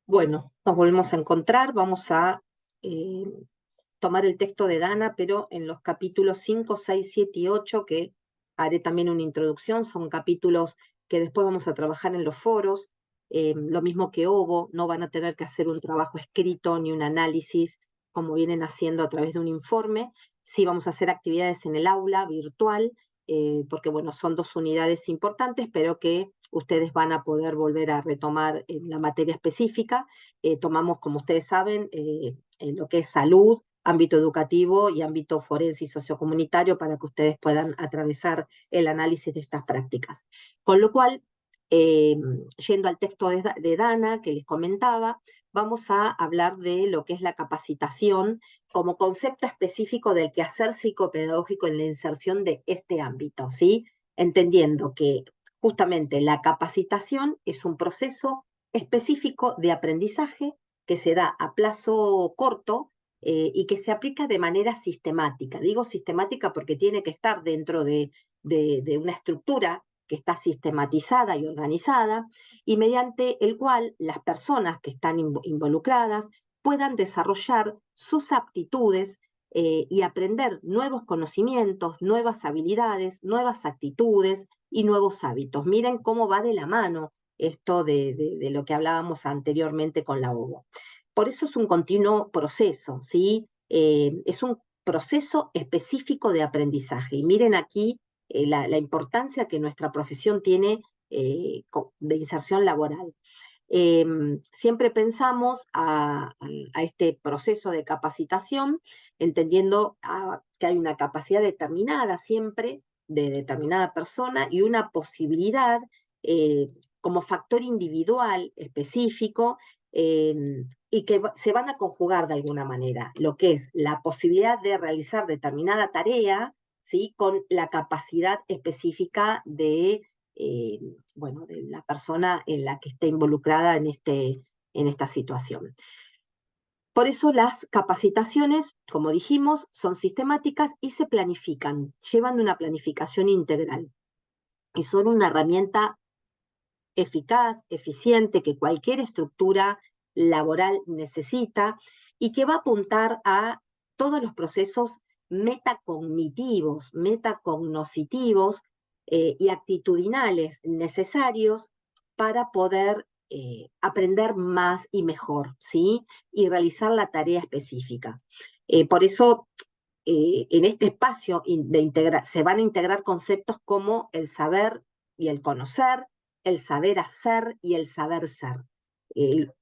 Bueno, nos volvemos a encontrar, vamos a eh, tomar el texto de Dana, pero en los capítulos 5, 6, 7 y 8, que haré también una introducción, son capítulos que después vamos a trabajar en los foros, lo mismo que Ovo, no van a tener que hacer un trabajo escrito ni un análisis como vienen haciendo a través de un informe, sí vamos a hacer actividades en el aula virtual, porque bueno, son dos unidades importantes, pero que ustedes van a poder volver a retomar en la materia específica. Tomamos, como ustedes saben, en lo que es salud, ámbito educativo y ámbito forense y sociocomunitario para que ustedes puedan atravesar el análisis de estas prácticas. Con lo cual, eh, yendo al texto de Dana que les comentaba, vamos a hablar de lo que es la capacitación como concepto específico del quehacer psicopedagógico en la inserción de este ámbito, ¿sí? Entendiendo que justamente la capacitación es un proceso específico de aprendizaje que se da a plazo corto y que se aplica de manera sistemática. Digo sistemática porque tiene que estar dentro de una estructura que está sistematizada y organizada y mediante el cual las personas que están involucradas puedan desarrollar sus aptitudes y aprender nuevos conocimientos, nuevas habilidades, nuevas actitudes y nuevos hábitos. Miren cómo va de la mano esto de lo que hablábamos anteriormente con la OVO. Por eso es un continuo proceso, ¿sí? Es un proceso específico de aprendizaje. Y miren aquí la importancia que nuestra profesión tiene de inserción laboral. Siempre pensamos a este proceso de capacitación, entendiendo que hay una capacidad determinada siempre de determinada persona y una posibilidad como factor individual específico y que se van a conjugar de alguna manera, lo que es la posibilidad de realizar determinada tarea, ¿sí? Con la capacidad específica eh, bueno, de la persona en la que esté involucrada en esta situación. Por eso las capacitaciones, como dijimos, son sistemáticas y se planifican, llevan una planificación integral y son una herramienta eficaz, eficiente, que cualquier estructura laboral necesita y que va a apuntar a todos los procesos metacognitivos y actitudinales necesarios para poder aprender más y mejor, ¿sí? Y realizar la tarea específica. Por eso, en este espacio se van a integrar conceptos como el saber y el conocer, el saber hacer y el saber ser. El,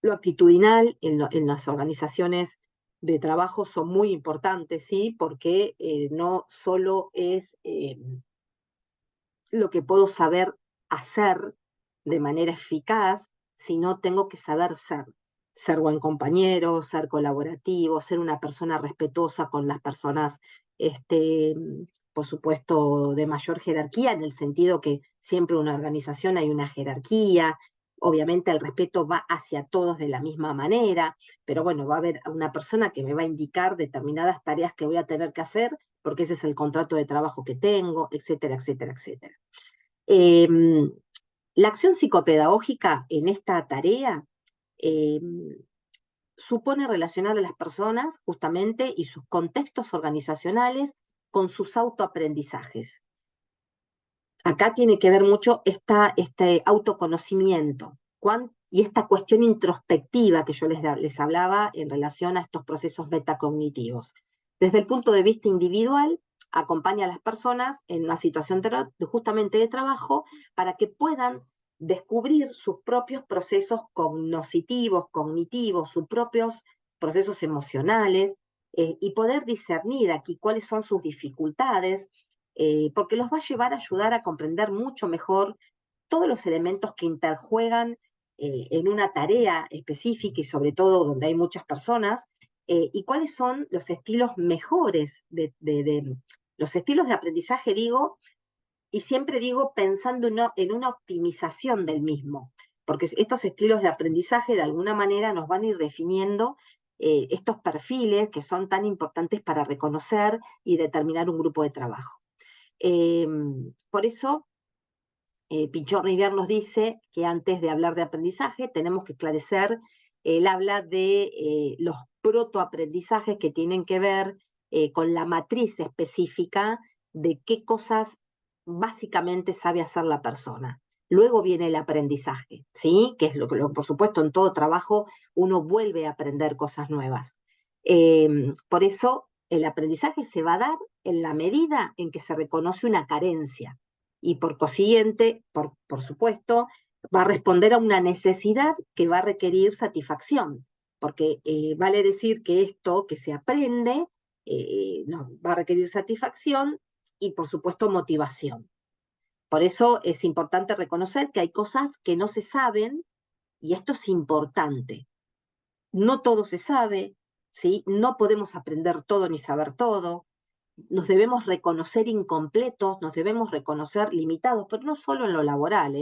lo actitudinal en las organizaciones de trabajo son muy importantes, ¿sí? Porque no solo es lo que puedo saber hacer de manera eficaz, sino tengo que saber ser. Ser buen compañero, ser colaborativo, ser una persona respetuosa con las personas, este, por supuesto, de mayor jerarquía, en el sentido que siempre en una organización hay una jerarquía. Obviamente el respeto va hacia todos de la misma manera, pero bueno, va a haber una persona que me va a indicar determinadas tareas que voy a tener que hacer, porque ese es el contrato de trabajo que tengo, etcétera, etcétera, etcétera. Eh, la acción psicopedagógica en esta tarea eh, supone relacionar a las personas justamente y sus contextos organizacionales con sus autoaprendizajes. Acá tiene que ver mucho este autoconocimiento y esta cuestión introspectiva que yo les hablaba en relación a estos procesos metacognitivos. Desde el punto de vista individual, acompaña a las personas en una situación justamente de trabajo para que puedan descubrir sus propios procesos cognitivos, sus propios procesos emocionales y poder discernir aquí cuáles son sus dificultades, porque los va a llevar a ayudar a comprender mucho mejor todos los elementos que interjuegan en una tarea específica y sobre todo donde hay muchas personas, y cuáles son los estilos mejores los estilos de aprendizaje, digo, y siempre digo pensando en una optimización del mismo, porque estos estilos de aprendizaje de alguna manera nos van a ir definiendo estos perfiles que son tan importantes para reconocer y determinar un grupo de trabajo. Por eso Pinchot Rivière nos dice que antes de hablar de aprendizaje tenemos que esclarecer, él habla de los protoaprendizajes que tienen que ver con la matriz específica de qué cosas básicamente sabe hacer la persona. Luego viene el aprendizaje, ¿sí? Que es por supuesto, en todo trabajo uno vuelve a aprender cosas nuevas. Por eso el aprendizaje se va a dar en la medida en que se reconoce una carencia y por consiguiente, por supuesto, va a responder a una necesidad que va a requerir satisfacción, porque vale decir que esto que se aprende no, va a requerir satisfacción y por supuesto motivación. Por eso es importante reconocer que hay cosas que no se saben y esto es importante. No todo se sabe, ¿sí? No podemos aprender todo ni saber todo, nos debemos reconocer incompletos, nos debemos reconocer limitados, pero no solo en lo laboral,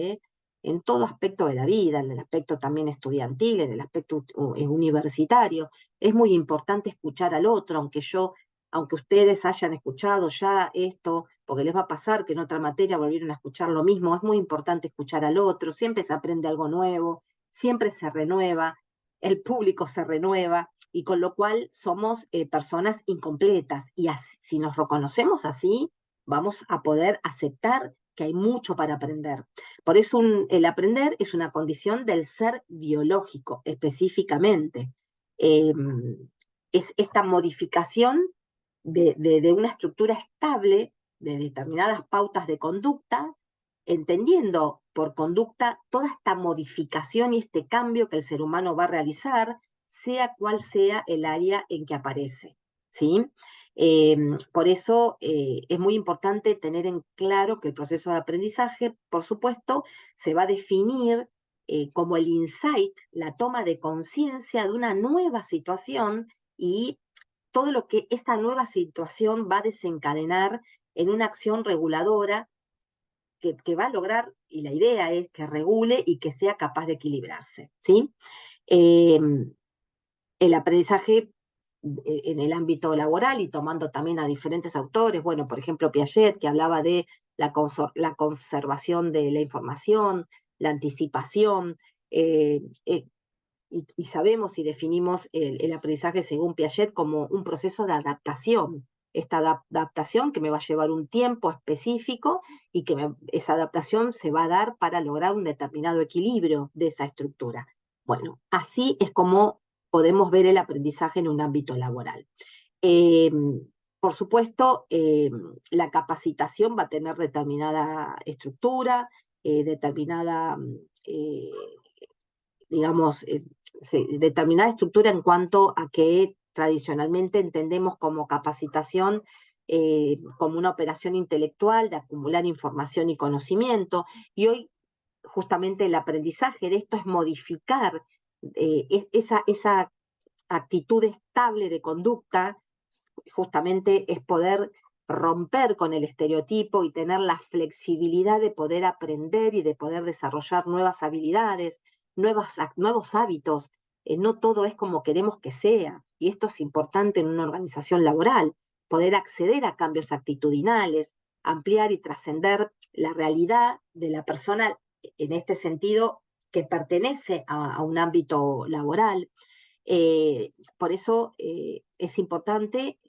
en todo aspecto de la vida, en el aspecto también estudiantil, en el aspecto universitario. Es muy importante escuchar al otro, aunque ustedes hayan escuchado ya esto, porque les va a pasar que en otra materia volvieron a escuchar lo mismo, es muy importante escuchar al otro, siempre se aprende algo nuevo, siempre se renueva, el público se renueva, y con lo cual somos personas incompletas. Y así, si nos reconocemos así, vamos a poder aceptar que hay mucho para aprender. Por eso el aprender es una condición del ser biológico, específicamente. Eh, es esta modificación de una estructura estable, de determinadas pautas de conducta, entendiendo por conducta toda esta modificación y este cambio que el ser humano va a realizar, sea cual sea el área en que aparece, ¿sí? Por eso es muy importante tener en claro que el proceso de aprendizaje, por supuesto, se va a definir como el insight, la toma de conciencia de una nueva situación y todo lo que esta nueva situación va a desencadenar en una acción reguladora que va a lograr, y la idea es que regule y que sea capaz de equilibrarse, ¿sí? Eh, el aprendizaje en el ámbito laboral y tomando también a diferentes autores, bueno, por ejemplo, Piaget, que hablaba de la conservación de la información, la anticipación, eh, eh, y sabemos y definimos el aprendizaje según Piaget como un proceso de adaptación. Esta adaptación que me va a llevar un tiempo específico y que esa adaptación se va a dar para lograr un determinado equilibrio de esa estructura. Bueno, así es como podemos ver el aprendizaje en un ámbito laboral. Eh, por supuesto, la capacitación va a tener determinada estructura, determinada eh, digamos, determinada estructura en cuanto a que tradicionalmente entendemos como capacitación como una operación intelectual de acumular información y conocimiento, y hoy justamente el aprendizaje de esto es modificar esa actitud estable de conducta, justamente es poder romper con el estereotipo y tener la flexibilidad de poder aprender y de poder desarrollar nuevas habilidades, nuevos hábitos. No todo es como queremos que sea, y esto es importante en una organización laboral, poder acceder a cambios actitudinales, ampliar y trascender la realidad de la persona en este sentido que pertenece a un ámbito laboral. Por eso es importante,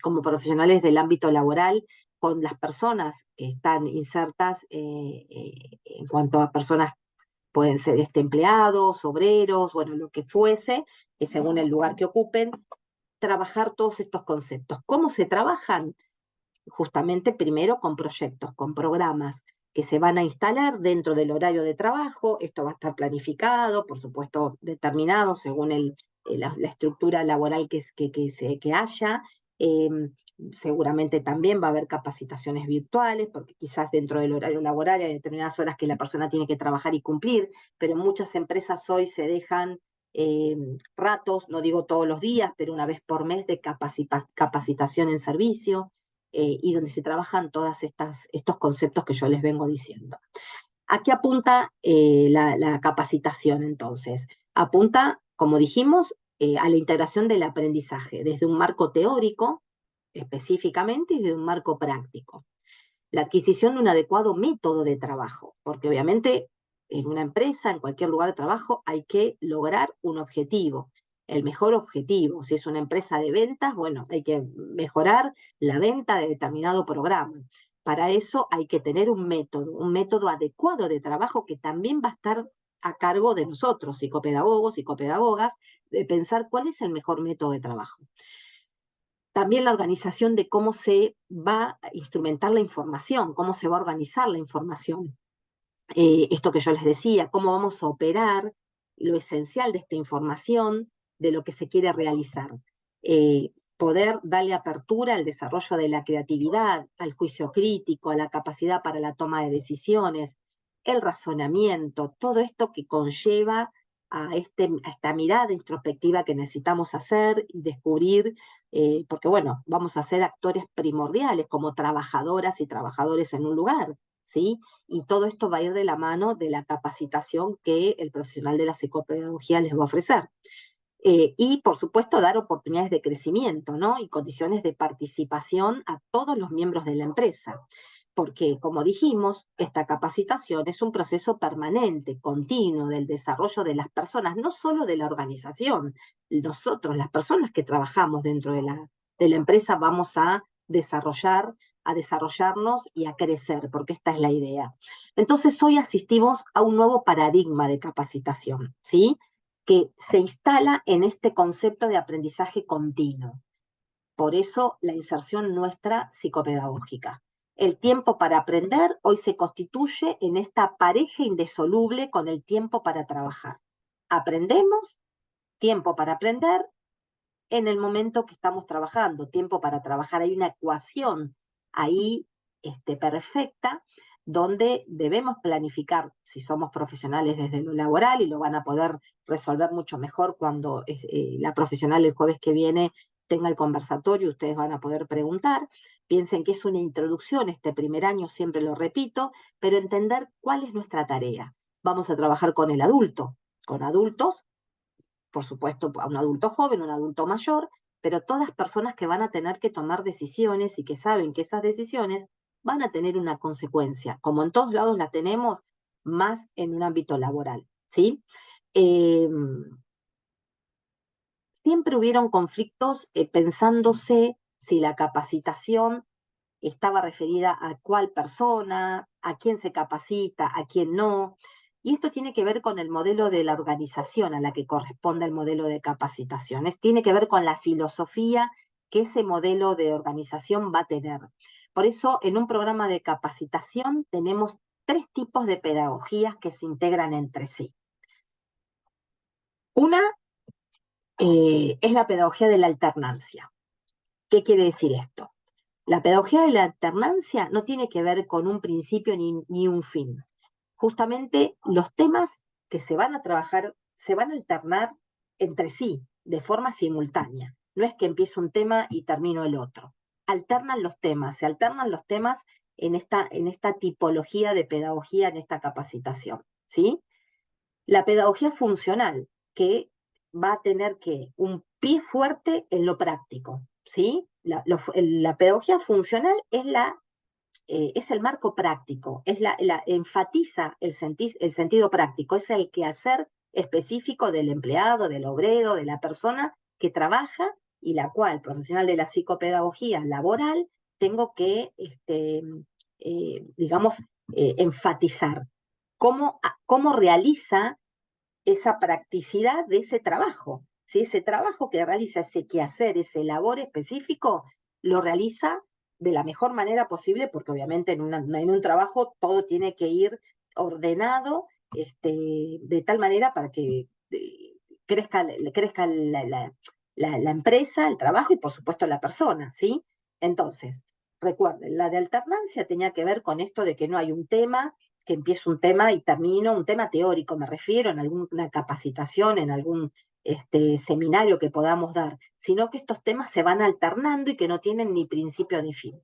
como profesionales del ámbito laboral, con las personas que están insertas en cuanto a personas, pueden ser empleados, obreros, bueno, lo que fuese, según el lugar que ocupen, trabajar todos estos conceptos. ¿Cómo se trabajan? Justamente primero con proyectos, con programas que se van a instalar dentro del horario de trabajo. Esto va a estar planificado, por supuesto, determinado según la estructura laboral que haya. Eh, Seguramente también va a haber capacitaciones virtuales, porque quizás dentro del horario laboral hay determinadas horas que la persona tiene que trabajar y cumplir, pero muchas empresas hoy se dejan ratos, no digo todos los días, pero una vez por mes de capacitación en servicio, y donde se trabajan todos estos conceptos que yo les vengo diciendo. ¿A qué apunta la capacitación entonces? Apunta, como dijimos, a la integración del aprendizaje, desde un marco teórico específicamente y desde un marco práctico. La adquisición de un adecuado método de trabajo, porque obviamente en una empresa, en cualquier lugar de trabajo, hay que lograr un objetivo, el mejor objetivo. Si es una empresa de ventas, bueno, hay que mejorar la venta de determinado programa. Para eso hay que tener un método adecuado de trabajo que también va a estar a cargo de nosotros, psicopedagogos, psicopedagogas, de pensar cuál es el mejor método de trabajo. También la organización de cómo se va a instrumentar la información, cómo se va a organizar la información. Esto que yo les decía, cómo vamos a operar, lo esencial de esta información, de lo que se quiere realizar. Poder darle apertura al desarrollo de la creatividad, al juicio crítico, a la capacidad para la toma de decisiones, el razonamiento, todo esto que conlleva a esta mirada introspectiva que necesitamos hacer y descubrir, porque bueno, vamos a ser actores primordiales como trabajadoras y trabajadores en un lugar, ¿sí? Y todo esto va a ir de la mano de la capacitación que el profesional de la psicopedagogía les va a ofrecer. Y, por supuesto, dar oportunidades de crecimiento, ¿no? Y condiciones de participación a todos los miembros de la empresa. Porque, como dijimos, esta capacitación es un proceso permanente, continuo, del desarrollo de las personas, no solo de la organización. Nosotros, las personas que trabajamos dentro de la empresa, vamos a desarrollarnos y a crecer, porque esta es la idea. Entonces, hoy asistimos a un nuevo paradigma de capacitación, ¿sí? Que se instala en este concepto de aprendizaje continuo. Por eso la inserción nuestra psicopedagógica. El tiempo para aprender hoy se constituye en esta pareja indisoluble con el tiempo para trabajar. Aprendemos, tiempo para aprender, en el momento que estamos trabajando, tiempo para trabajar. Hay una ecuación ahí perfecta donde debemos planificar si somos profesionales desde lo laboral y lo van a poder resolver mucho mejor cuando la profesional el jueves que viene tenga el conversatorio, ustedes van a poder preguntar. Piensen que es una introducción este primer año, siempre lo repito, pero entender cuál es nuestra tarea. Vamos a trabajar con el adulto, con adultos, por supuesto, a un adulto joven, un adulto mayor, pero todas personas que van a tener que tomar decisiones y que saben que esas decisiones van a tener una consecuencia, como en todos lados la tenemos, más en un ámbito laboral, ¿sí? Eh, Siempre hubieron conflictos pensándose si la capacitación estaba referida a cuál persona, a quién se capacita, a quién no. Y esto tiene que ver con el modelo de la organización a la que corresponde el modelo de capacitaciones. Tiene que ver con la filosofía que ese modelo de organización va a tener. Por eso, en un programa de capacitación tenemos 3 tipos de pedagogías que se integran entre sí. Una es la pedagogía de la alternancia. ¿Qué quiere decir esto? La pedagogía de la alternancia no tiene que ver con un principio ni un fin. Justamente los temas que se van a trabajar se van a alternar entre sí de forma simultánea. No es que empiezo un tema y termino el otro. Se alternan los temas en esta tipología de pedagogía, en esta capacitación, ¿sí? La pedagogía funcional, que va a tener que un pie fuerte en lo práctico, ¿sí? La pedagogía funcional es el marco práctico, enfatiza el sentido práctico, es el quehacer específico del empleado, del obrero, de la persona que trabaja y la cual, profesional de la psicopedagogía laboral, tengo que, digamos, enfatizar cómo realiza esa practicidad de ese trabajo. ¿Sí? Ese trabajo que realiza, ese quehacer, ese labor específico, lo realiza de la mejor manera posible, porque obviamente en un trabajo todo tiene que ir ordenado de tal manera para que crezca la empresa, el trabajo y por supuesto la persona, ¿sí? Entonces, recuerden, la de alternancia tenía que ver con esto de que no hay un tema, que empiezo un tema y termino, un tema teórico me refiero, en alguna capacitación, en algún seminario que podamos dar, sino que estos temas se van alternando y que no tienen ni principio ni fin.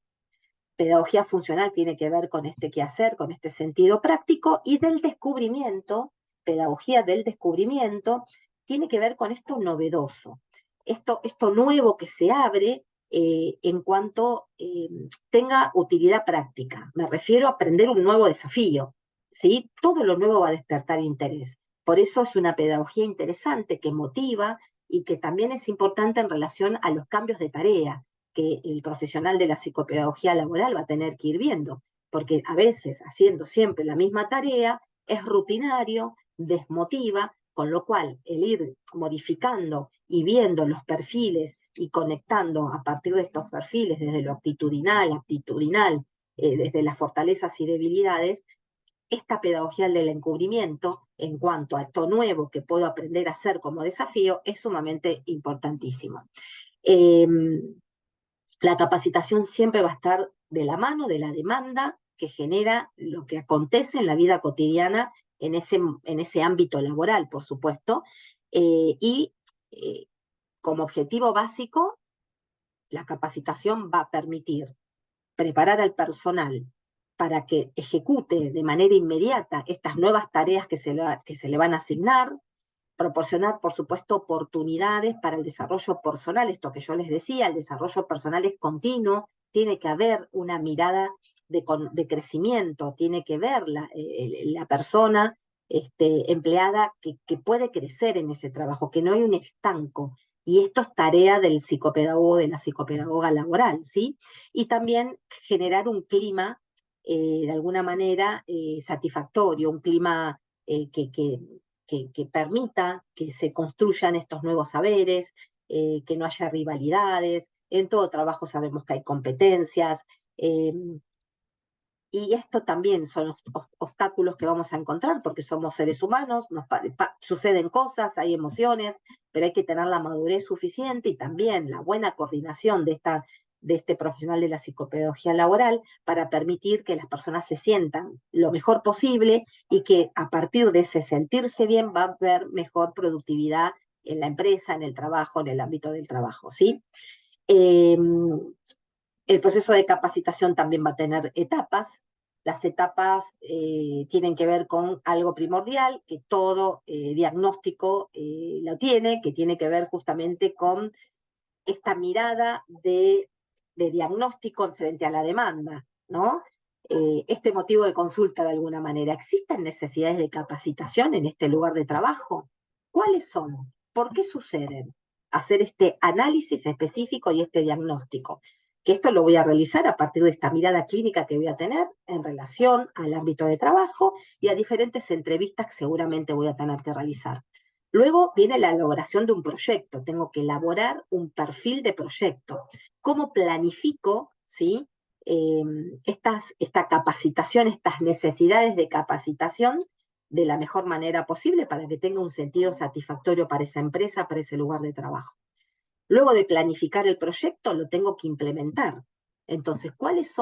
Pedagogía funcional tiene que ver con este quehacer, con este sentido práctico, y del descubrimiento, pedagogía del descubrimiento, tiene que ver con esto novedoso, esto nuevo que se abre en cuanto tenga utilidad práctica. Me refiero a aprender un nuevo desafío, ¿sí? Todo lo nuevo va a despertar interés. Por eso es una pedagogía interesante que motiva y que también es importante en relación a los cambios de tarea que el profesional de la psicopedagogía laboral va a tener que ir viendo, porque a veces haciendo siempre la misma tarea es rutinario, desmotiva, con lo cual el ir modificando y viendo los perfiles y conectando a partir de estos perfiles desde lo aptitudinal, desde las fortalezas y debilidades, esta pedagogía del encubrimiento en cuanto a esto nuevo que puedo aprender a hacer como desafío es sumamente importantísimo. La capacitación siempre va a estar de la mano de la demanda que genera lo que acontece en la vida cotidiana en ese ámbito laboral, por supuesto, y como objetivo básico, la capacitación va a permitir preparar al personal para que ejecute de manera inmediata estas nuevas tareas que se le van a asignar, proporcionar, por supuesto, oportunidades para el desarrollo personal, esto que yo les decía, el desarrollo personal es continuo, tiene que haber una mirada de crecimiento, tiene que ver la persona empleada que puede crecer en ese trabajo, que no hay un estanco. Y esto es tarea del psicopedagogo, de la psicopedagoga laboral, ¿sí? Y también generar un clima, de alguna manera, satisfactorio, un clima que permita que se construyan estos nuevos saberes, que no haya rivalidades. En todo trabajo sabemos que hay competencias, y esto también son obstáculos que vamos a encontrar porque somos seres humanos, suceden cosas, hay emociones, pero hay que tener la madurez suficiente y también la buena coordinación de este profesional de la psicopedagogía laboral para permitir que las personas se sientan lo mejor posible y que a partir de ese sentirse bien va a haber mejor productividad en la empresa, en el trabajo, en el ámbito del trabajo, ¿sí? El proceso de capacitación también va a tener etapas. Las etapas tienen que ver con algo primordial, que todo diagnóstico lo tiene, que tiene que ver justamente con esta mirada de diagnóstico en frente a la demanda, ¿no? Este motivo de consulta de alguna manera. ¿Existen necesidades de capacitación en este lugar de trabajo? ¿Cuáles son? ¿Por qué suceden? Hacer este análisis específico y este diagnóstico. Que esto lo voy a realizar a partir de esta mirada clínica que voy a tener en relación al ámbito de trabajo y a diferentes entrevistas que seguramente voy a tener que realizar. Luego viene la elaboración de un proyecto. Tengo que elaborar un perfil de proyecto. ¿Cómo planifico, ¿sí? Esta capacitación, estas necesidades de capacitación de la mejor manera posible para que tenga un sentido satisfactorio para esa empresa, para ese lugar de trabajo? Luego de planificar el proyecto, lo tengo que implementar. Entonces, ¿cuál es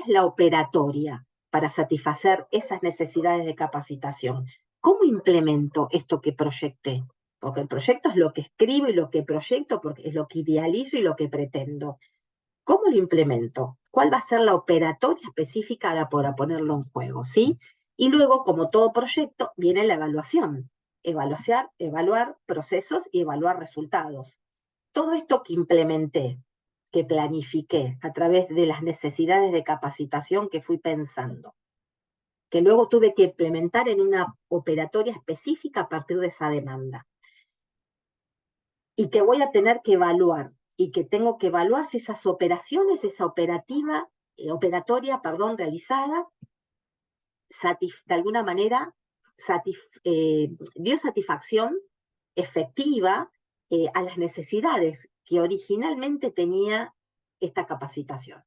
la operatoria para satisfacer esas necesidades de capacitación? ¿Cómo implemento esto que proyecté? Porque el proyecto es lo que escribo y lo que proyecto, porque es lo que idealizo y lo que pretendo. ¿Cómo lo implemento? ¿Cuál va a ser la operatoria específica para ponerlo en juego? ¿Sí? Y luego, como todo proyecto, viene la evaluación. Evaluar procesos y evaluar resultados. Todo esto que implementé, que planifiqué a través de las necesidades de capacitación que fui pensando, que luego tuve que implementar en una operatoria específica a partir de esa demanda, y que voy a tener que evaluar, y que tengo que evaluar si esas operaciones, esa operatoria, realizada, de alguna manera dio satisfacción efectiva a las necesidades que originalmente tenía esta capacitación.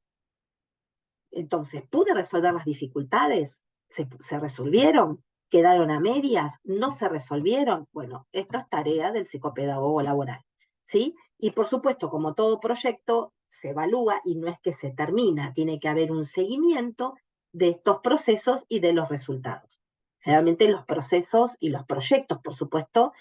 Entonces, ¿pude resolver las dificultades? ¿Se resolvieron? ¿Quedaron a medias? ¿No se resolvieron? Bueno, esto es tarea del psicopedagogo laboral, ¿sí? Y por supuesto, como todo proyecto, se evalúa y no es que se termina, tiene que haber un seguimiento de estos procesos y de los resultados. Generalmente los procesos y los proyectos, por supuesto,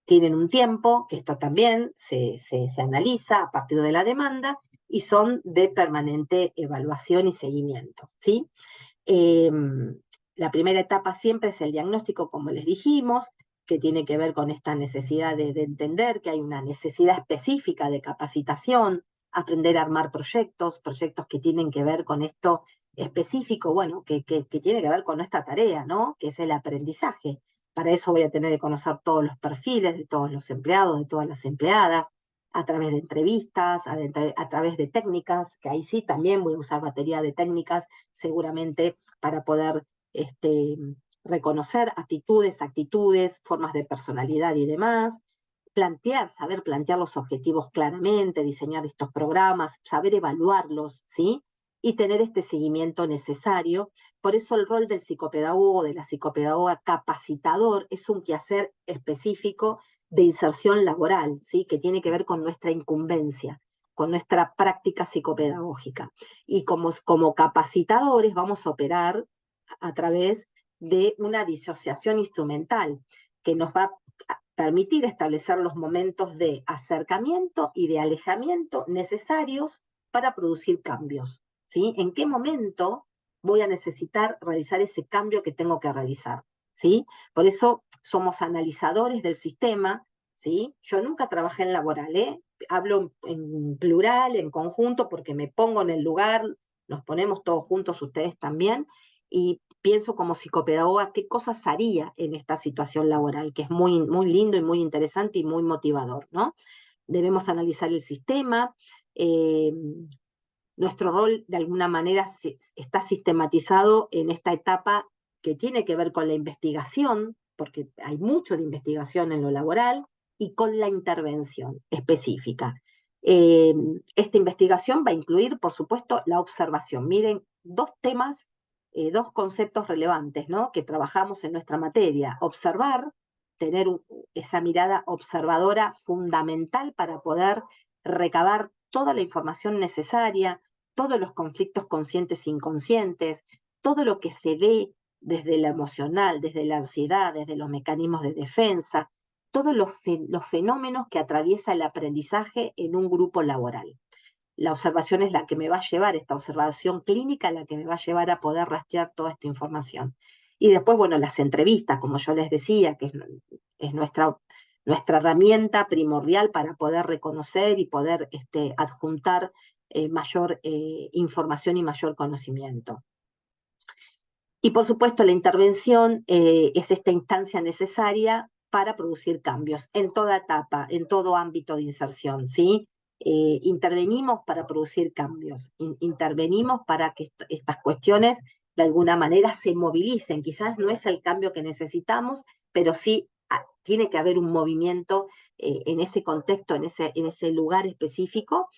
tienen un tiempo, que esto también se analiza a partir de la demanda, y son de permanente evaluación y seguimiento, ¿sí? La primera etapa siempre es el diagnóstico, como les dijimos. que tiene que ver con esta necesidad de entender que hay una necesidad específica de capacitación, aprender a armar proyectos que tienen que ver con esto específico, bueno, que tiene que ver con nuestra tarea, ¿no? Que es el aprendizaje. Para eso voy a tener que conocer todos los perfiles de todos los empleados, de todas las empleadas, a través de entrevistas, a través de técnicas, que ahí sí también voy a usar batería de técnicas, seguramente para poder reconocer actitudes, formas de personalidad y demás, saber plantear los objetivos claramente, diseñar estos programas, saber evaluarlos, ¿sí? Y tener este seguimiento necesario. Por eso el rol del psicopedagogo, de la psicopedagoga capacitador, es un quehacer específico de inserción laboral, ¿sí? Que tiene que ver con nuestra incumbencia, con nuestra práctica psicopedagógica. Y como capacitadores vamos a operar a través de una disociación instrumental que nos va a permitir establecer los momentos de acercamiento y de alejamiento necesarios para producir cambios, ¿sí? ¿En qué momento voy a necesitar realizar ese cambio que tengo que realizar? ¿Sí? Por eso somos analizadores del sistema, ¿sí? Yo nunca trabajé en laboral, ¿eh? Hablo en plural, en conjunto, porque me pongo en el lugar, nos ponemos todos juntos, ustedes también, y pienso como psicopedagoga qué cosas haría en esta situación laboral, que es muy, muy lindo y muy interesante y muy motivador, ¿no? Debemos analizar el sistema, eh, nuestro rol de alguna manera está sistematizado en esta etapa que tiene que ver con la investigación, porque hay mucho de investigación en lo laboral, y con la intervención específica. Esta investigación va a incluir, por supuesto, la observación. Miren, dos temas, dos conceptos relevantes, ¿no? Que trabajamos en nuestra materia. Observar, tener esa mirada observadora fundamental para poder recabar toda la información necesaria, todos los conflictos conscientes e inconscientes, todo lo que se ve desde lo emocional, desde la ansiedad, desde los mecanismos de defensa, todos los fenómenos que atraviesa el aprendizaje en un grupo laboral. La observación es la que me va a llevar, esta observación clínica, la que me va a llevar a poder rastrear toda esta información. Y después, bueno, las entrevistas, como yo les decía, que es nuestra herramienta primordial para poder reconocer y poder adjuntar mayor información y mayor conocimiento. Y por supuesto, la intervención es esta instancia necesaria para producir cambios en toda etapa, en todo ámbito de inserción, ¿sí? Intervenimos para producir cambios, intervenimos para que estas cuestiones de alguna manera se movilicen. Quizás no es el cambio que necesitamos, pero sí tiene que haber un movimiento en ese contexto, en ese lugar específico,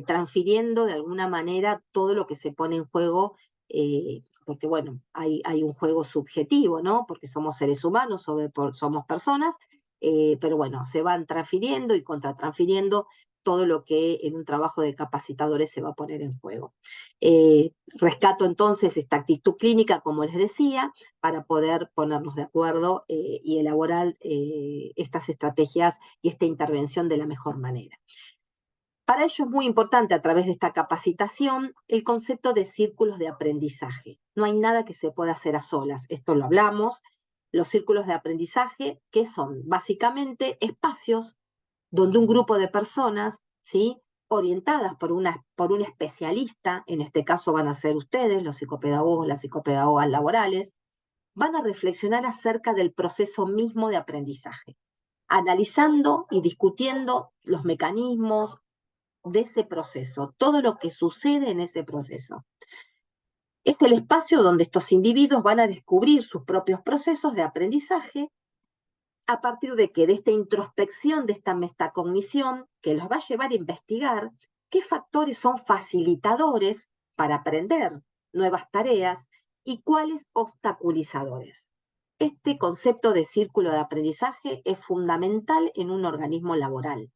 transfiriendo de alguna manera todo lo que se pone en juego, porque bueno, hay un juego subjetivo, ¿no? Porque somos seres humanos, somos personas, pero bueno, se van transfiriendo y contratransfiriendo todo lo que en un trabajo de capacitadores se va a poner en juego. Rescato entonces esta actitud clínica, como les decía, para poder ponernos de acuerdo y elaborar estas estrategias y esta intervención de la mejor manera. Para ello es muy importante a través de esta capacitación el concepto de círculos de aprendizaje. No hay nada que se pueda hacer a solas, esto lo hablamos. Los círculos de aprendizaje, que son básicamente espacios donde un grupo de personas, ¿sí? Orientadas por un especialista, en este caso van a ser ustedes, los psicopedagogos, las psicopedagogas laborales, van a reflexionar acerca del proceso mismo de aprendizaje, analizando y discutiendo los mecanismos de ese proceso, todo lo que sucede en ese proceso. Es el espacio donde estos individuos van a descubrir sus propios procesos de aprendizaje a partir de que de esta introspección, de esta metacognición, que los va a llevar a investigar qué factores son facilitadores para aprender nuevas tareas y cuáles obstaculizadores. Este concepto de círculo de aprendizaje es fundamental en un organismo laboral,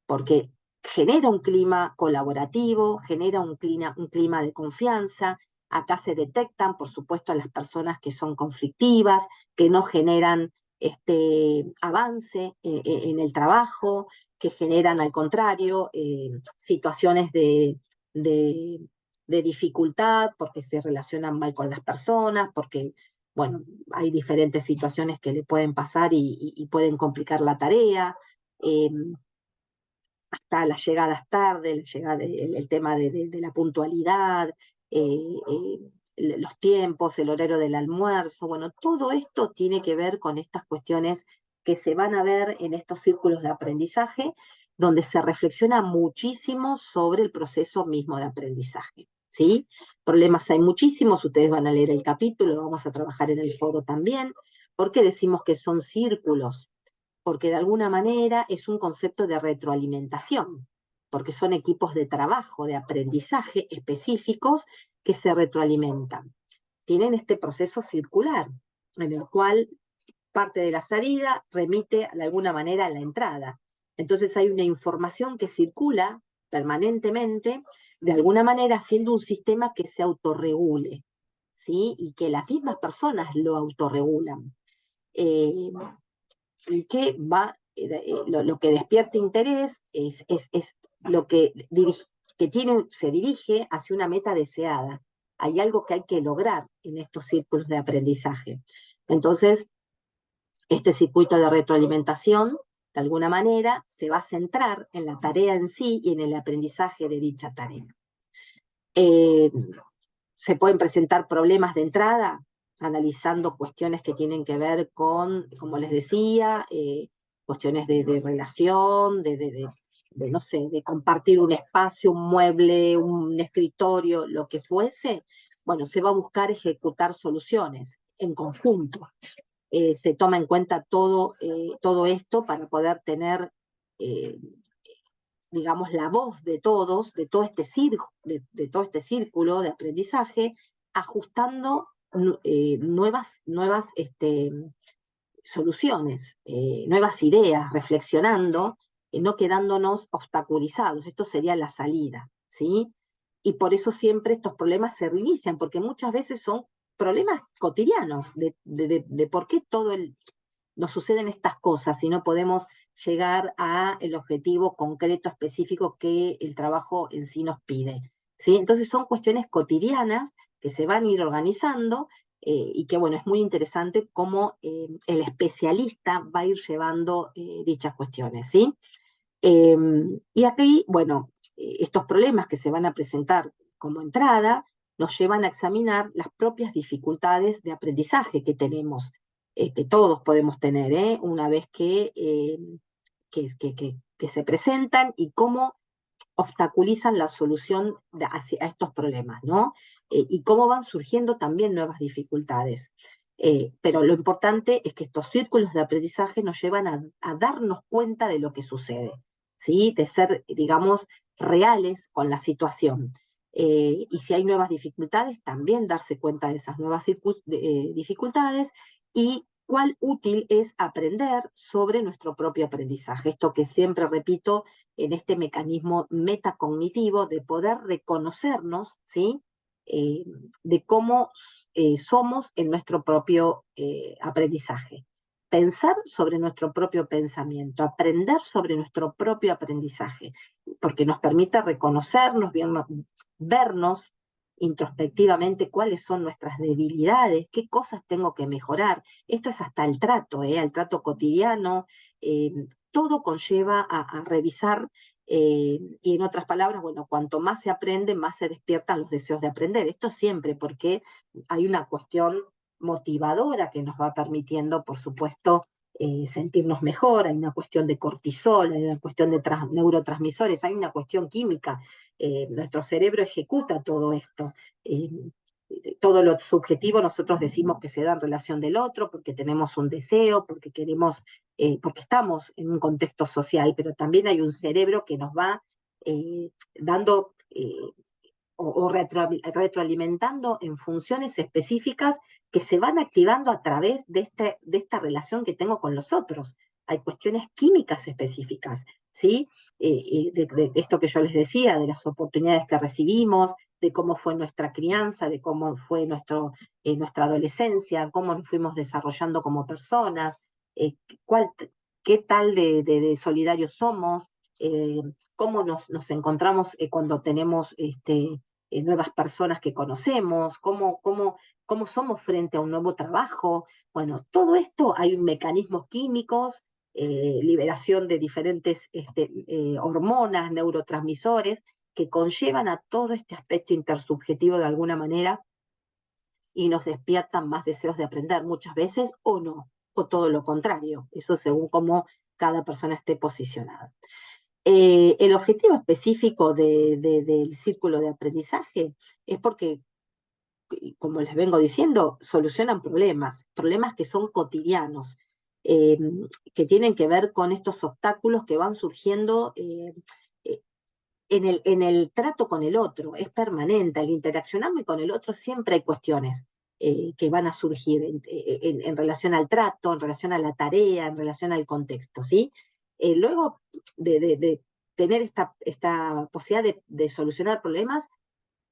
porque genera un clima colaborativo, genera un clima de confianza. Acá se detectan, por supuesto, a las personas que son conflictivas, que no generan avance en el trabajo, que generan, al contrario, situaciones de dificultad porque se relacionan mal con las personas, porque bueno, hay diferentes situaciones que le pueden pasar y pueden complicar la tarea. Eh, Hasta las llegadas tarde, el tema de la puntualidad, los tiempos, el horario del almuerzo, bueno, todo esto tiene que ver con estas cuestiones que se van a ver en estos círculos de aprendizaje, donde se reflexiona muchísimo sobre el proceso mismo de aprendizaje, ¿sí? Problemas hay muchísimos, ustedes van a leer el capítulo, vamos a trabajar en el foro también, porque decimos que son círculos, porque de alguna manera es un concepto de retroalimentación, porque son equipos de trabajo, de aprendizaje específicos que se retroalimentan. Tienen este proceso circular, en el cual parte de la salida remite de alguna manera a la entrada. Entonces hay una información que circula permanentemente, de alguna manera haciendo un sistema que se autorregule, ¿sí? Y que las mismas personas lo autorregulan. Y que va, lo que despierta interés es lo que, se dirige hacia una meta deseada. Hay algo que hay que lograr en estos círculos de aprendizaje. Entonces, este circuito de retroalimentación, de alguna manera, se va a centrar en la tarea en sí y en el aprendizaje de dicha tarea. Eh, Se pueden presentar problemas de entrada, analizando cuestiones que tienen que ver con, como les decía, cuestiones de relación, no sé, de compartir un espacio, un mueble, un escritorio, lo que fuese. Bueno, se va a buscar ejecutar soluciones en conjunto. Se toma en cuenta todo esto para poder tener, eh, digamos, la voz de todos, de todo este círculo de aprendizaje, ajustando nuevas soluciones, nuevas ideas, reflexionando, no quedándonos obstaculizados. Esto sería la salida, ¿sí? Y por eso siempre estos problemas se reinician, porque muchas veces son problemas cotidianos de por qué nos suceden estas cosas y no podemos llegar al objetivo concreto, específico que el trabajo en sí nos pide, ¿sí? Entonces son cuestiones cotidianas que se van a ir organizando, y que, bueno, es muy interesante cómo el especialista va a ir llevando dichas cuestiones, ¿sí? Eh, y aquí, bueno, estos problemas que se van a presentar como entrada nos llevan a examinar las propias dificultades de aprendizaje que tenemos, que todos podemos tener, una vez que se presentan, y cómo obstaculizan la solución a estos problemas, ¿no? Y cómo van surgiendo también nuevas dificultades. Pero lo importante es que estos círculos de aprendizaje nos llevan a darnos cuenta de lo que sucede, ¿sí? De ser, digamos, reales con la situación. Y si hay nuevas dificultades, también darse cuenta de esas nuevas dificultades, y cuál útil es aprender sobre nuestro propio aprendizaje. Esto que siempre repito, en este mecanismo metacognitivo de poder reconocernos, ¿sí? Eh, de cómo somos en nuestro propio aprendizaje. Pensar sobre nuestro propio pensamiento, aprender sobre nuestro propio aprendizaje, porque nos permite reconocernos, vernos introspectivamente cuáles son nuestras debilidades, qué cosas tengo que mejorar. Esto es hasta el trato cotidiano, eh, todo conlleva a revisar, y en otras palabras, bueno, cuanto más se aprende, más se despiertan los deseos de aprender. Esto siempre, porque hay una cuestión motivadora que nos va permitiendo, por supuesto, sentirnos mejor. Hay una cuestión de cortisol, hay una cuestión de neurotransmisores, hay una cuestión química. Nuestro cerebro ejecuta todo esto. Eh, Todo lo subjetivo nosotros decimos que se da en relación del otro, porque tenemos un deseo, porque queremos, porque estamos en un contexto social, pero también hay un cerebro que nos va dando, o retroalimentando en funciones específicas que se van activando a través de esta relación que tengo con los otros. Hay cuestiones químicas específicas, ¿sí? De esto que yo les decía, de las oportunidades que recibimos, de cómo fue nuestra crianza, de cómo fue nuestra adolescencia, cómo nos fuimos desarrollando como personas, eh, cuál, qué tal de solidarios somos, cómo nos encontramos cuando tenemos nuevas personas que conocemos, cómo somos frente a un nuevo trabajo. Bueno, todo esto hay mecanismos químicos, liberación de diferentes hormonas, neurotransmisores, que conllevan a todo este aspecto intersubjetivo de alguna manera y nos despiertan más deseos de aprender muchas veces o no, o todo lo contrario, eso según cómo cada persona esté posicionada. El objetivo específico del círculo de aprendizaje es porque, como les vengo diciendo, solucionan problemas que son cotidianos, eh, que tienen que ver con estos obstáculos que van surgiendo en el trato con el otro. Es permanente, al interaccionarme con el otro siempre hay cuestiones que van a surgir en relación al trato, en relación a la tarea, en relación al contexto, ¿sí? Luego de tener esta posibilidad de solucionar problemas,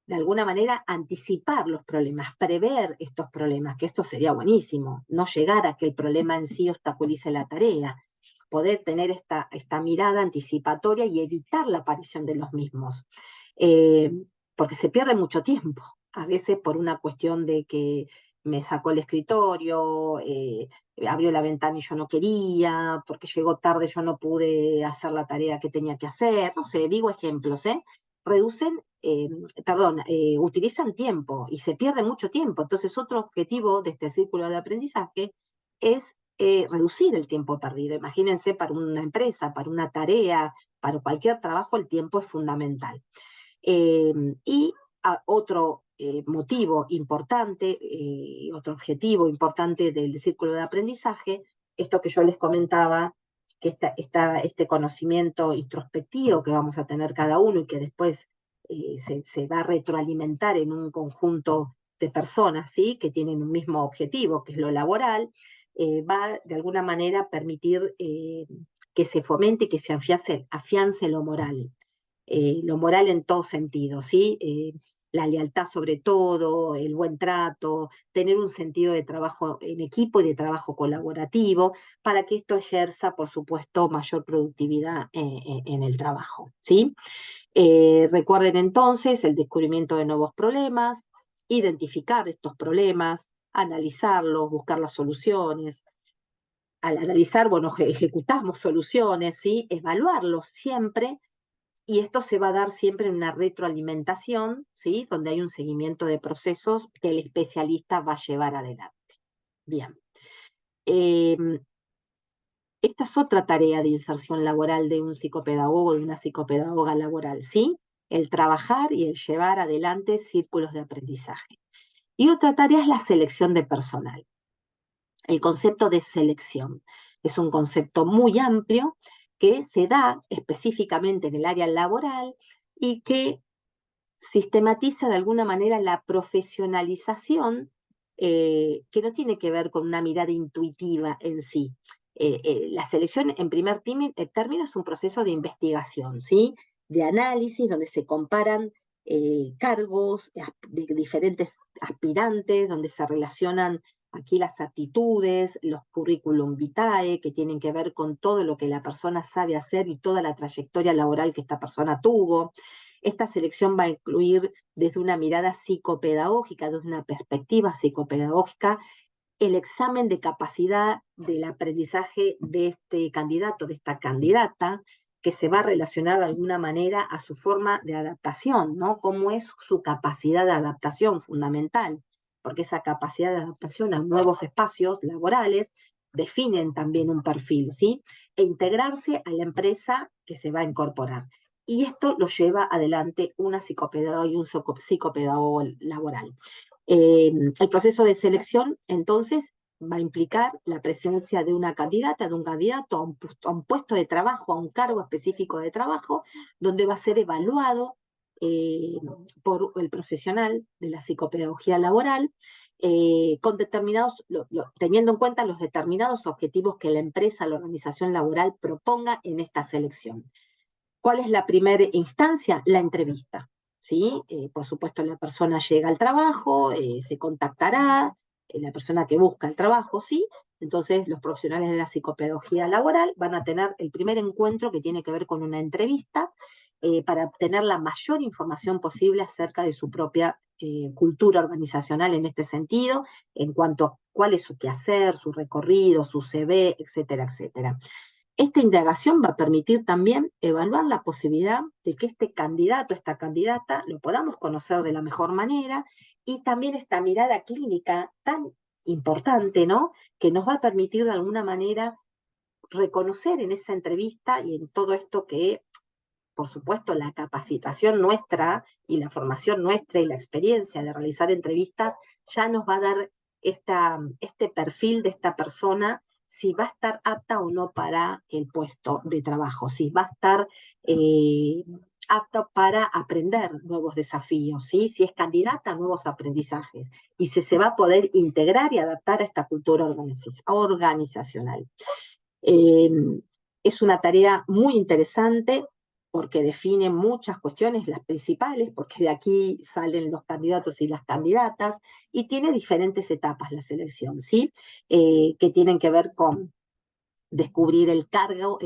de alguna manera anticipar los problemas, prever estos problemas, que esto sería buenísimo, no llegar a que el problema en sí obstaculice la tarea, poder tener esta mirada anticipatoria y evitar la aparición de los mismos. Eh, Porque se pierde mucho tiempo, a veces por una cuestión de que me sacó el escritorio, abrió la ventana y yo no quería, porque llegó tarde yo no pude hacer la tarea que tenía que hacer, no sé, digo ejemplos, reducen, perdón, utilizan tiempo y se pierde mucho tiempo. Entonces, otro objetivo de este círculo de aprendizaje es reducir el tiempo perdido. Imagínense, para una empresa, para una tarea, para cualquier trabajo, el tiempo es fundamental. Y otro motivo importante, otro objetivo importante del círculo de aprendizaje, esto que yo les comentaba, que este conocimiento introspectivo que vamos a tener cada uno y que después se va a retroalimentar en un conjunto de personas, ¿sí? Que tienen un mismo objetivo, que es lo laboral, va de alguna manera a permitir que se fomente y que se afiance lo moral en todo sentido, ¿sí? La lealtad sobre todo, el buen trato, tener un sentido de trabajo en equipo y de trabajo colaborativo, para que esto ejerza, por supuesto, mayor productividad en el trabajo, ¿sí? Recuerden entonces el descubrimiento de nuevos problemas, identificar estos problemas, analizarlos, buscar las soluciones. Al analizar, bueno, ejecutamos soluciones, ¿sí? Evaluarlos siempre, y esto se va a dar siempre en una retroalimentación, ¿sí? Donde hay un seguimiento de procesos que el especialista va a llevar adelante. Bien. Esta es otra tarea de inserción laboral de un psicopedagogo, de una psicopedagoga laboral, ¿sí? El trabajar y el llevar adelante círculos de aprendizaje. Y otra tarea es la selección de personal. El concepto de selección es un concepto muy amplio que se da específicamente en el área laboral y que sistematiza de alguna manera la profesionalización, que no tiene que ver con una mirada intuitiva en sí. La selección, en primer término, es un proceso de investigación, ¿sí? De análisis, donde se comparan cargos de diferentes aspirantes, donde se relacionan aquí las actitudes, los currículum vitae, que tienen que ver con todo lo que la persona sabe hacer y toda la trayectoria laboral que esta persona tuvo. Esta selección va a incluir desde una mirada psicopedagógica, desde una perspectiva psicopedagógica, el examen de capacidad del aprendizaje de este candidato, de esta candidata, que se va a relacionar de alguna manera a su forma de adaptación, ¿no? Cómo es su capacidad de adaptación fundamental, porque esa capacidad de adaptación a nuevos espacios laborales definen también un perfil, ¿sí? E integrarse a la empresa que se va a incorporar. Y esto lo lleva adelante una psicopedagoga y un psicopedagogo laboral. El proceso de selección, entonces, va a implicar la presencia de una candidata, de un candidato a un puesto de trabajo, a un cargo específico de trabajo, donde va a ser evaluado por el profesional de la psicopedagogía laboral, con teniendo en cuenta los determinados objetivos que la empresa, la organización laboral proponga en esta selección. ¿Cuál es la primera instancia? La entrevista, ¿sí? Por supuesto, la persona llega al trabajo, se contactará, la persona que busca el trabajo, ¿sí? Entonces, los profesionales de la psicopedagogía laboral van a tener el primer encuentro que tiene que ver con una entrevista, para obtener la mayor información posible acerca de su propia cultura organizacional en este sentido, en cuanto a cuál es su quehacer, su recorrido, su CV, etcétera, etcétera. Esta indagación va a permitir también evaluar la posibilidad de que este candidato, esta candidata, lo podamos conocer de la mejor manera, y también esta mirada clínica tan importante, ¿no? Que nos va a permitir de alguna manera reconocer en esa entrevista y en todo esto que, por supuesto, la capacitación nuestra y la formación nuestra y la experiencia de realizar entrevistas ya nos va a dar este perfil de esta persona, si va a estar apta o no para el puesto de trabajo, si va a estar apta para aprender nuevos desafíos, ¿sí? Si es candidata a nuevos aprendizajes y si se va a poder integrar y adaptar a esta cultura organizacional. Eh, es una tarea muy interesante porque define muchas cuestiones, las principales, porque de aquí salen los candidatos y las candidatas, y tiene diferentes etapas la selección, ¿sí? Que tienen que ver con descubrir el cargo,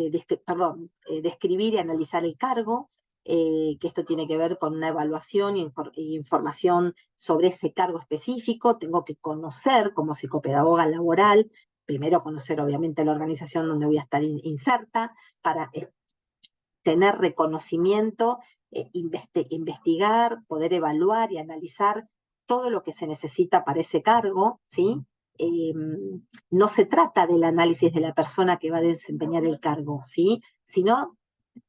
describir y analizar el cargo, que esto tiene que ver con una evaluación y información sobre ese cargo específico. Tengo que conocer como psicopedagoga laboral, primero conocer obviamente la organización donde voy a estar inserta, para tener reconocimiento, investigar, poder evaluar y analizar todo lo que se necesita para ese cargo, ¿sí? Eh, no se trata del análisis de la persona que va a desempeñar el cargo, ¿sí? Sino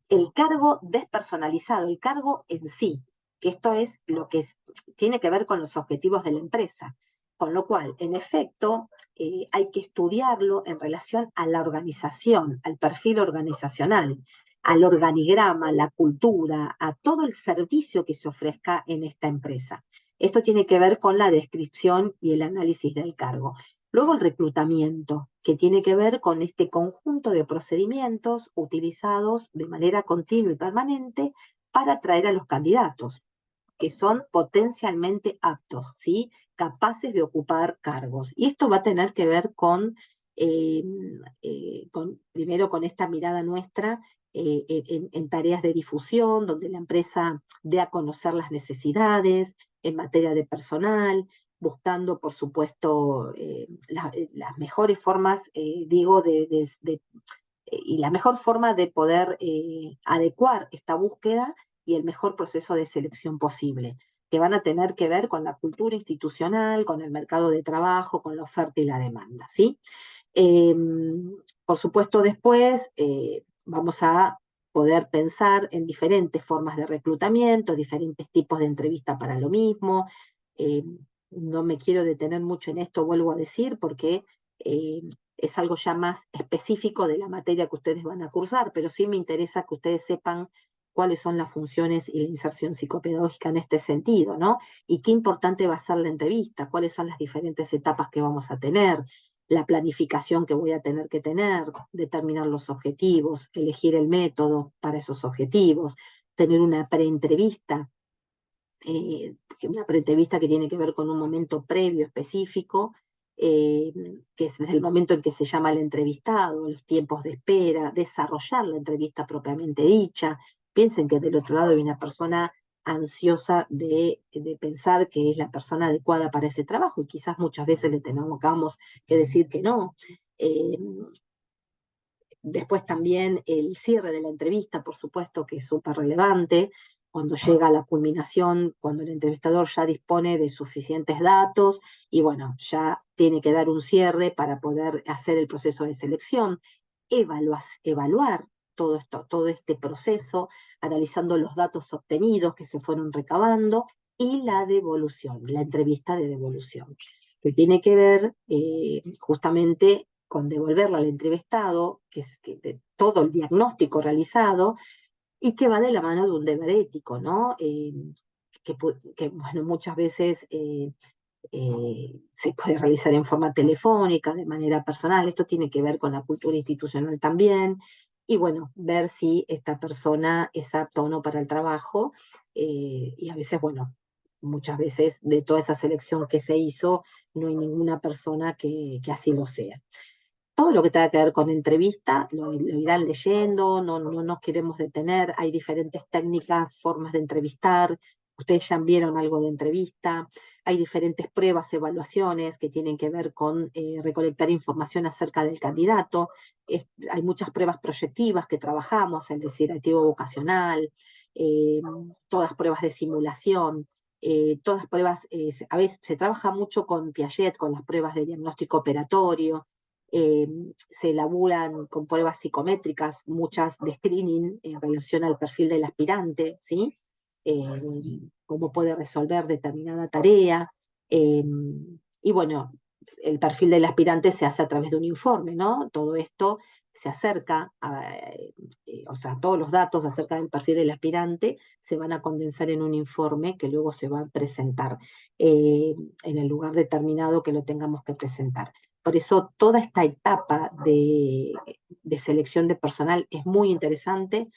el cargo despersonalizado, el cargo en sí, que esto es lo que tiene que ver con los objetivos de la empresa. Con lo cual, en efecto, hay que estudiarlo en relación a la organización, al perfil organizacional, al organigrama, la cultura, a todo el servicio que se ofrezca en esta empresa. Esto tiene que ver con la descripción y el análisis del cargo. Luego el reclutamiento, que tiene que ver con este conjunto de procedimientos utilizados de manera continua y permanente para atraer a los candidatos, que son potencialmente aptos, ¿sí? Capaces de ocupar cargos. Y esto va a tener que ver primero con esta mirada nuestra en tareas de difusión, donde la empresa dé a conocer las necesidades en materia de personal, buscando, por supuesto, las mejores formas, y la mejor forma de poder adecuar esta búsqueda y el mejor proceso de selección posible, que van a tener que ver con la cultura institucional, con el mercado de trabajo, con la oferta y la demanda, ¿sí? Eh, por supuesto, después vamos a poder pensar en diferentes formas de reclutamiento, diferentes tipos de entrevista para lo mismo. Eh, no me quiero detener mucho en esto, vuelvo a decir, porque eh, es algo ya más específico de la materia que ustedes van a cursar, pero sí me interesa que ustedes sepan cuáles son las funciones y la inserción psicopedagógica en este sentido, ¿no? Y qué importante va a ser la entrevista, cuáles son las diferentes etapas que vamos a tener, la planificación que voy a tener que tener, determinar los objetivos, elegir el método para esos objetivos, tener una preentrevista, una preentrevista que tiene que ver con un momento previo específico, que es desde el momento en que se llama al entrevistado, los tiempos de espera, desarrollar la entrevista propiamente dicha. Piensen que del otro lado hay una persona ansiosa de pensar que es la persona adecuada para ese trabajo y quizás muchas veces le tengamos que decir que no. Eh, Después también el cierre de la entrevista, por supuesto, que es súper relevante, cuando llega a la culminación, cuando el entrevistador ya dispone de suficientes datos y bueno, ya tiene que dar un cierre para poder hacer el proceso de selección, evaluar todo esto, todo este proceso, analizando los datos obtenidos que se fueron recabando y la devolución, la entrevista de devolución, que tiene que ver justamente con devolverla al entrevistado, que es de todo el diagnóstico realizado, y que va de la mano de un deber ético, ¿no? Bueno, muchas veces se puede realizar en forma telefónica, de manera personal. Esto tiene que ver con la cultura institucional también. Y bueno, ver si esta persona es apta o no para el trabajo. Y a veces, bueno, muchas veces de toda esa selección que se hizo, no hay ninguna persona que así lo sea. todo lo que tenga que ver con entrevista lo irán leyendo, no nos queremos detener, hay diferentes técnicas, formas de entrevistar, ustedes ya vieron algo de entrevista, hay diferentes pruebas, evaluaciones que tienen que ver con recolectar información acerca del candidato, hay muchas pruebas proyectivas que trabajamos, el descriptivo vocacional, eh, todas pruebas de simulación, todas pruebas, a veces se trabaja mucho con Piaget, con las pruebas de diagnóstico operatorio, eh, se elaboran con pruebas psicométricas, muchas de screening en relación al perfil del aspirante, ¿sí? Cómo puede resolver determinada tarea. Y bueno, el perfil del aspirante se hace a través de un informe, ¿no? Todo esto se acerca, o sea, todos los datos acerca del perfil del aspirante se van a condensar en un informe que luego se va a presentar en el lugar determinado que lo tengamos que presentar. Por eso toda esta etapa de selección de personal es muy interesante,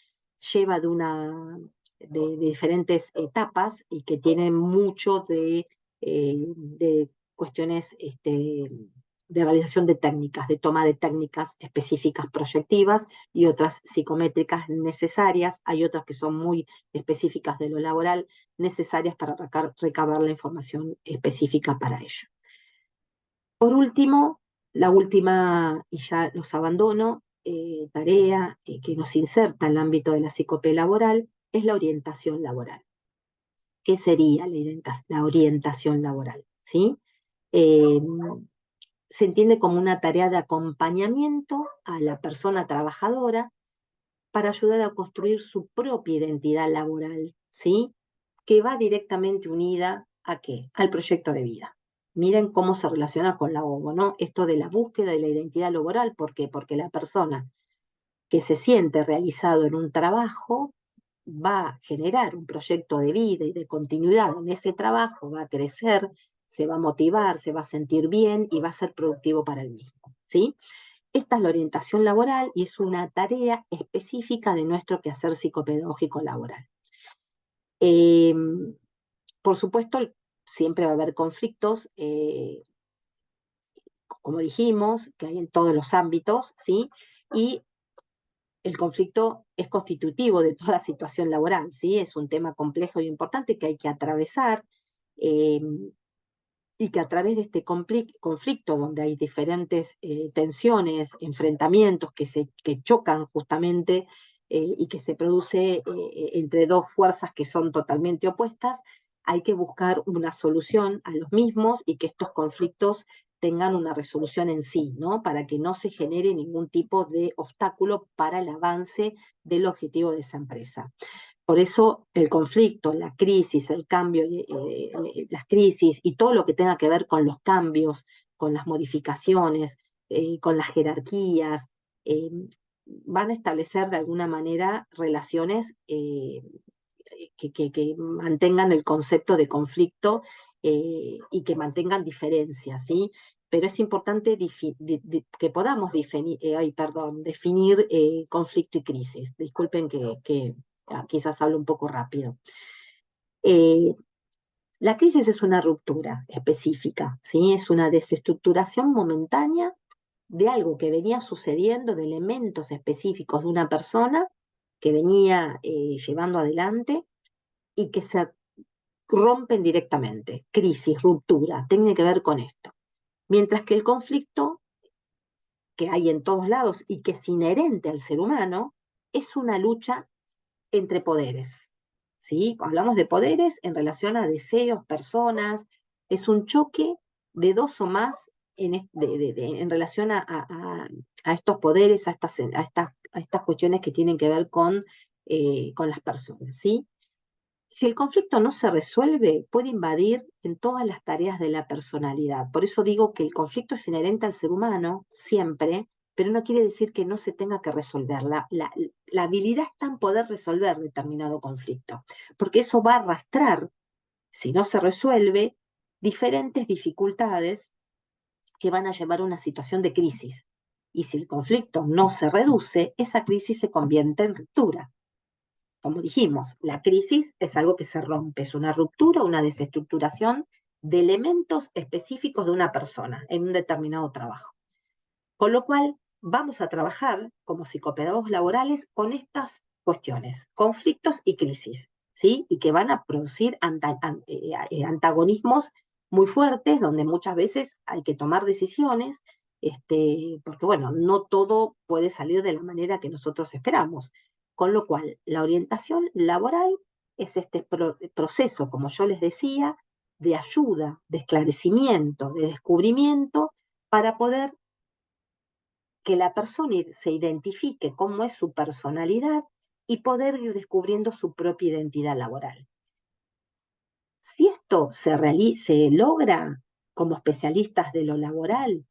lleva de diferentes etapas y que tienen mucho de cuestiones de realización de técnicas, de toma de técnicas específicas proyectivas y otras psicométricas necesarias. Hay otras que son muy específicas de lo laboral, necesarias para recabar la información específica para ello. Por último, la última, y ya los abandono, tarea que nos inserta en el ámbito de la psicopé laboral es la orientación laboral. ¿Qué sería la orientación laboral? ¿Sí? Eh, Se entiende como una tarea de acompañamiento a la persona trabajadora para ayudar a construir su propia identidad laboral, ¿sí? Que va directamente unida ¿a qué? Al proyecto de vida. Miren cómo se relaciona con la OBO, ¿no? Esto de la búsqueda de la identidad laboral, ¿por qué? Porque la persona que se siente realizado en un trabajo va a generar un proyecto de vida y de continuidad en ese trabajo, va a crecer, se va a motivar, se va a sentir bien y va a ser productivo para el mismo, ¿sí? Esta es la orientación laboral y es una tarea específica de nuestro quehacer psicopedagógico laboral. Eh, por supuesto, siempre va a haber conflictos, como dijimos, que hay en todos los ámbitos, ¿sí? Y el conflicto es constitutivo de toda situación laboral, ¿sí? Es un tema complejo y importante que hay que atravesar eh, y que a través de este conflicto donde hay diferentes tensiones, enfrentamientos que chocan justamente y que se produce entre dos fuerzas que son totalmente opuestas, hay que buscar una solución a los mismos y que estos conflictos tengan una resolución en sí, ¿no? Para que no se genere ningún tipo de obstáculo para el avance del objetivo de esa empresa. Por eso el conflicto, la crisis, el cambio, las crisis y todo lo que tenga que ver con los cambios, con las modificaciones, con las jerarquías, eh, van a establecer de alguna manera relaciones que mantengan el concepto de conflicto y que mantengan diferencias, ¿sí? Pero es importante que podamos definir conflicto y crisis. Disculpen que quizás hablo un poco rápido. Eh, la crisis es una ruptura específica, ¿sí? Es una desestructuración momentánea de algo que venía sucediendo, de elementos específicos de una persona que venía llevando adelante y que se rompen directamente. Crisis, ruptura, tiene que ver con esto. Mientras que el conflicto que hay en todos lados y que es inherente al ser humano es una lucha entre poderes. ¿Sí? Hablamos de poderes en relación a deseos, personas, es un choque de dos o más en relación a estos poderes, a estas cuestiones que tienen que ver con las personas. ¿Sí? Si el conflicto no se resuelve, puede invadir en todas las tareas de la personalidad. Por eso digo que el conflicto es inherente al ser humano, siempre, pero no quiere decir que no se tenga que resolver. La habilidad está en poder resolver determinado conflicto, porque eso va a arrastrar, si no se resuelve, diferentes dificultades que van a llevar a una situación de crisis. Y si el conflicto no se reduce, esa crisis se convierte en ruptura. Como dijimos, la crisis es algo que se rompe, es una ruptura, una desestructuración de elementos específicos de una persona en un determinado trabajo. Con lo cual, vamos a trabajar como psicopedagogos laborales con estas cuestiones, conflictos y crisis, ¿sí? Y que van a producir antagonismos muy fuertes, donde muchas veces hay que tomar decisiones, porque bueno, no todo puede salir de la manera que nosotros esperamos. Con lo cual, la orientación laboral es este proceso, como yo les decía, de ayuda, de esclarecimiento, de descubrimiento, para poder que la persona se identifique cómo es su personalidad y poder ir descubriendo su propia identidad laboral. Si esto se logra como especialistas de lo laboral,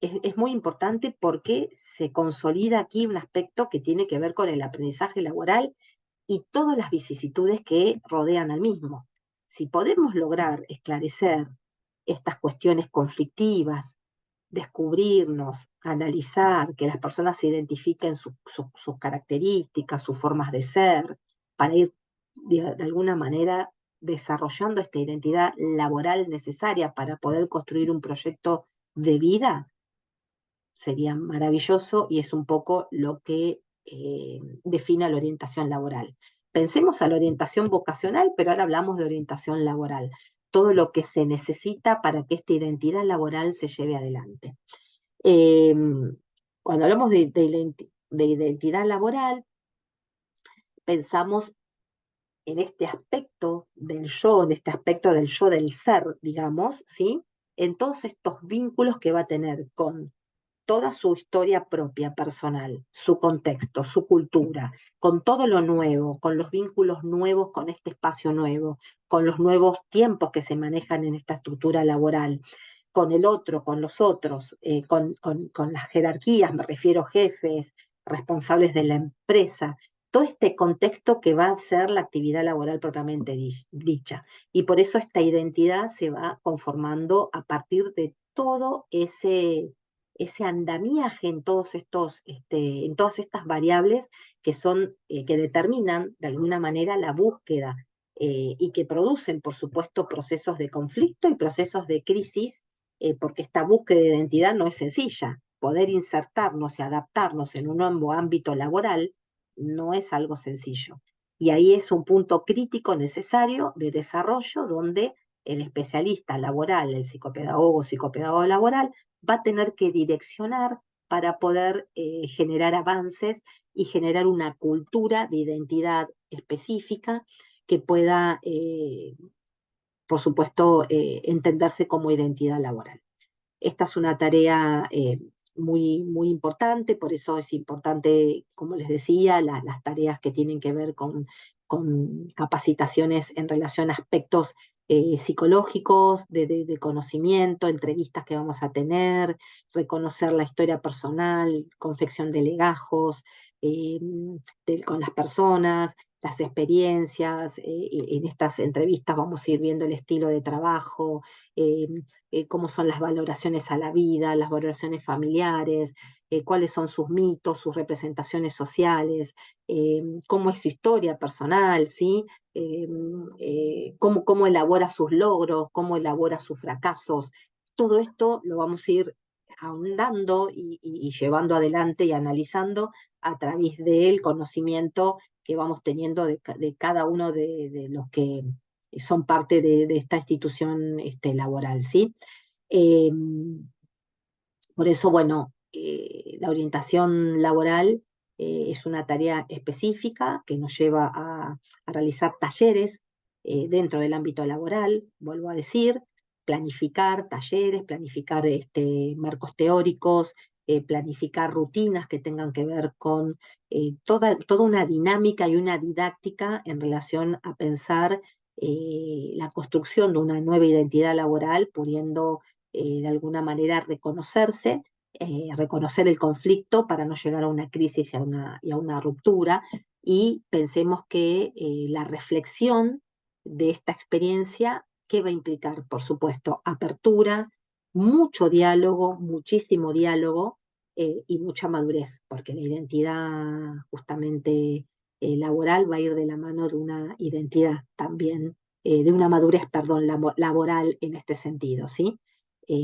es muy importante porque se consolida aquí un aspecto que tiene que ver con el aprendizaje laboral y todas las vicisitudes que rodean al mismo. Si podemos lograr esclarecer estas cuestiones conflictivas, descubrirnos, analizar, que las personas se identifiquen sus características, sus formas de ser, para ir de alguna manera desarrollando esta identidad laboral necesaria para poder construir un proyecto de vida, sería maravilloso y es un poco lo que define la orientación laboral. Pensemos a la orientación vocacional, pero ahora hablamos de orientación laboral, todo lo que se necesita para que esta identidad laboral se lleve adelante. Eh, Cuando hablamos de identidad laboral, pensamos en este aspecto del yo, en este aspecto del yo del ser, digamos, ¿sí? En todos estos vínculos que va a tener con toda su historia propia, personal, su contexto, su cultura, con todo lo nuevo, con los vínculos nuevos, con este espacio nuevo, con los nuevos tiempos que se manejan en esta estructura laboral, con el otro, con los otros, con las jerarquías, me refiero jefes, responsables de la empresa, todo este contexto que va a ser la actividad laboral propiamente dicha. Y por eso esta identidad se va conformando a partir de todo ese andamiaje en todos estos, en todas estas variables que son, que determinan de alguna manera la búsqueda y que producen, por supuesto, procesos de conflicto y procesos de crisis, porque esta búsqueda de identidad no es sencilla. Poder insertarnos y adaptarnos en un nuevo ámbito laboral no es algo sencillo. Y ahí es un punto crítico necesario de desarrollo donde el especialista laboral, el psicopedagogo laboral, va a tener que direccionar para poder generar avances y generar una cultura de identidad específica que pueda, por supuesto, entenderse como identidad laboral. Esta es una tarea muy importante, por eso es importante, como les decía, las tareas que tienen que ver con capacitaciones en relación a aspectos psicológicos, de conocimiento, entrevistas que vamos a tener, reconocer la historia personal, confección de legajos eh, con las personas, las experiencias. En estas entrevistas vamos a ir viendo el estilo de trabajo, eh, cómo son las valoraciones a la vida, las valoraciones familiares, cuáles son sus mitos, sus representaciones sociales, cómo es su historia personal, ¿sí? Cómo elabora sus logros, cómo elabora sus fracasos. Todo esto lo vamos a ir ahondando y llevando adelante y analizando a través del conocimiento que vamos teniendo de cada uno de los que son parte de esta institución laboral, ¿sí? Eh, por eso, bueno, la orientación laboral es una tarea específica que nos lleva a realizar talleres dentro del ámbito laboral, vuelvo a decir, planificar talleres, planificar marcos teóricos, planificar rutinas que tengan que ver con toda una dinámica y una didáctica en relación a pensar la construcción de una nueva identidad laboral, pudiendo de alguna manera reconocerse, reconocer el conflicto para no llegar a una crisis y a una ruptura. Y pensemos que la reflexión de esta experiencia, ¿qué va a implicar? Por supuesto, apertura, mucho diálogo, muchísimo diálogo y mucha madurez, porque la identidad justamente laboral va a ir de la mano de una identidad también, de una madurez, perdón, laboral en este sentido, ¿sí?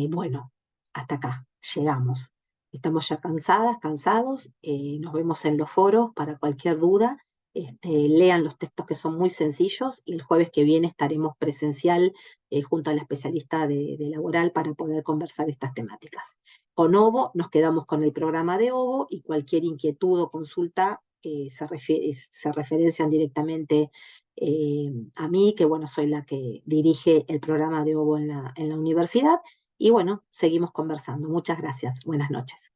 Bueno, hasta acá llegamos. estamos ya cansadas, cansados. Nos vemos en los foros para cualquier duda. Lean los textos que son muy sencillos y el jueves que viene estaremos presencial junto a la especialista de laboral para poder conversar estas temáticas. Con OVO nos quedamos con el programa de OVO y cualquier inquietud o consulta se referencian directamente a mí, que bueno, soy la que dirige el programa de OVO en la universidad. Y bueno, seguimos conversando. Muchas gracias. Buenas noches.